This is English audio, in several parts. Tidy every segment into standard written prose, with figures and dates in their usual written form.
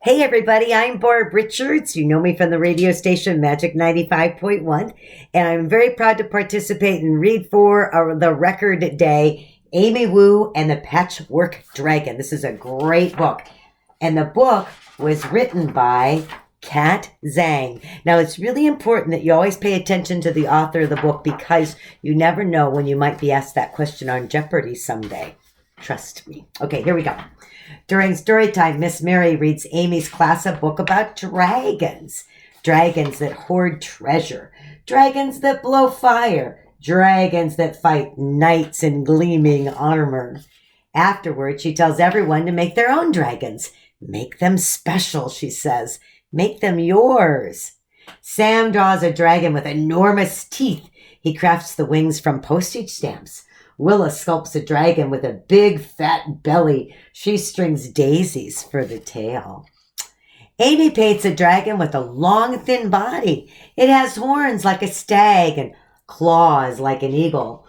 Hey everybody, I'm Barb Richards. You know me from the radio station Magic 95.1, and I'm very proud to participate and read for the record day, Amy Wu and the Patchwork Dragon. This is a great book, and the book was written by Kat Zhang. Now, it's really important that you always pay attention to the author of the book because you never know when you might be asked that question on Jeopardy someday. Trust me. Okay, here we go. During story time, Miss Mary reads Amy's class a book about dragons. Dragons that hoard treasure. Dragons that blow fire. Dragons that fight knights in gleaming armor. Afterward, she tells everyone to make their own dragons. Make them special, she says. Make them yours. Sam draws a dragon with enormous teeth. He crafts the wings from postage stamps. Willa sculpts a dragon with a big fat belly. She strings daisies for the tail. Amy paints a dragon with a long, thin body. It has horns like a stag and claws like an eagle.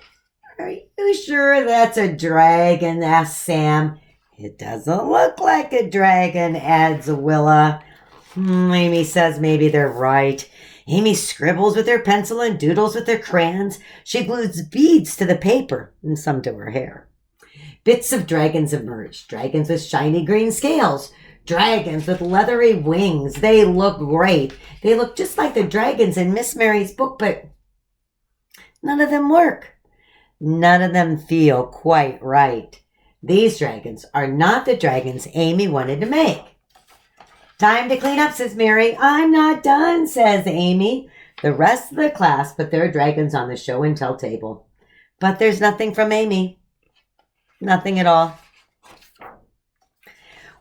Are you sure that's a dragon? Asks Sam. It doesn't look like a dragon, adds Willa. Amy says maybe they're right. Amy scribbles with her pencil and doodles with her crayons. She glues beads to the paper and some to her hair. Bits of dragons emerge. Dragons with shiny green scales. Dragons with leathery wings. They look great. They look just like the dragons in Miss Mary's book, but none of them work. None of them feel quite right. These dragons are not the dragons Amy wanted to make. Time to clean up, says Mary. I'm not done, says Amy. The rest of the class put their dragons on the show and tell table. But there's nothing from Amy. Nothing at all.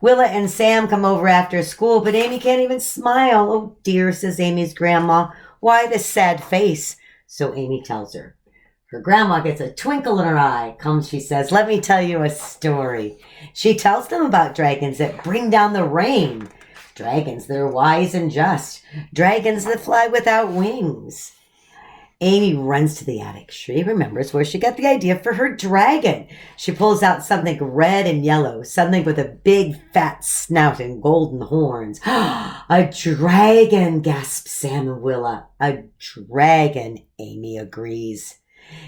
Willa and Sam come over after school, but Amy can't even smile. Oh dear, says Amy's grandma. Why the sad face? So Amy tells her. Her grandma gets a twinkle in her eye. Come, she says, let me tell you a story. She tells them about dragons that bring down the rain. Dragons that are wise and just. Dragons that fly without wings. Amy runs to the attic. She remembers where she got the idea for her dragon. She pulls out something red and yellow, something with a big fat snout and golden horns. A dragon, gasps Sam and Willa. A dragon, Amy agrees.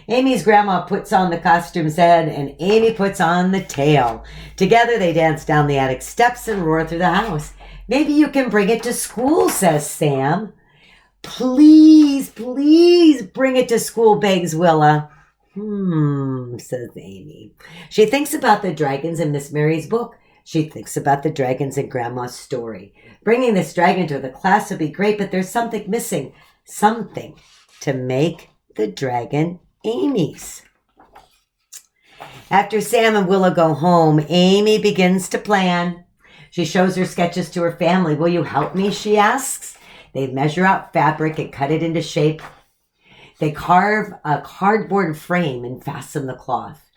Amy's grandma puts on the costume's head and Amy puts on the tail. Together they dance down the attic steps and roar through the house. Maybe you can bring it to school, says Sam. Please, please bring it to school, begs Willa. Says Amy. She thinks about the dragons in Miss Mary's book. She thinks about the dragons in Grandma's story. Bringing this dragon to the class would be great, but there's something missing. Something to make the dragon Amy's. After Sam and Willa go home, Amy begins to plan. She shows her sketches to her family. Will you help me, she asks. They measure out fabric and cut it into shape. They carve a cardboard frame and fasten the cloth.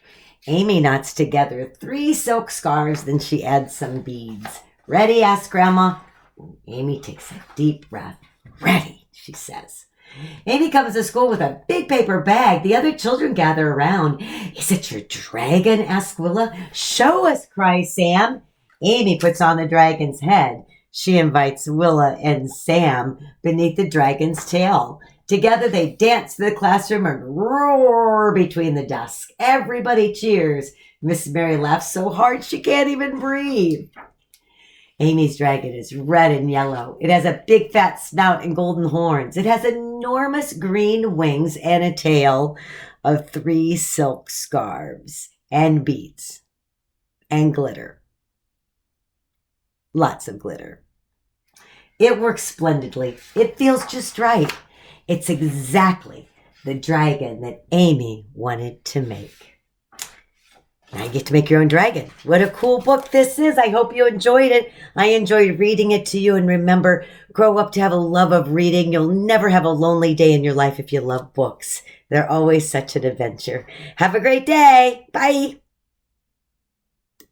Amy knots together 3 silk scarves, then she adds some beads. Ready? Asks Grandma. Amy takes a deep breath. Ready, she says. Amy comes to school with a big paper bag. The other children gather around. Is it your dragon? Asks Willa. Show us, cries Sam. Amy puts on the dragon's head. She invites Willa and Sam beneath the dragon's tail. Together they dance to the classroom and roar between the desks. Everybody cheers. Miss Mary laughs so hard she can't even breathe. Amy's dragon is red and yellow. It has a big fat snout and golden horns. It has enormous green wings and a tail of 3 silk scarves and beads and glitter. Lots of glitter. It works splendidly. It feels just right. It's exactly the dragon that Amy wanted to make. Now you get to make your own dragon. What a cool book this is. I hope you enjoyed it. I enjoyed reading it to you. And remember, grow up to have a love of reading. You'll never have a lonely day in your life if you love books. They're always such an adventure. Have a great day. Bye.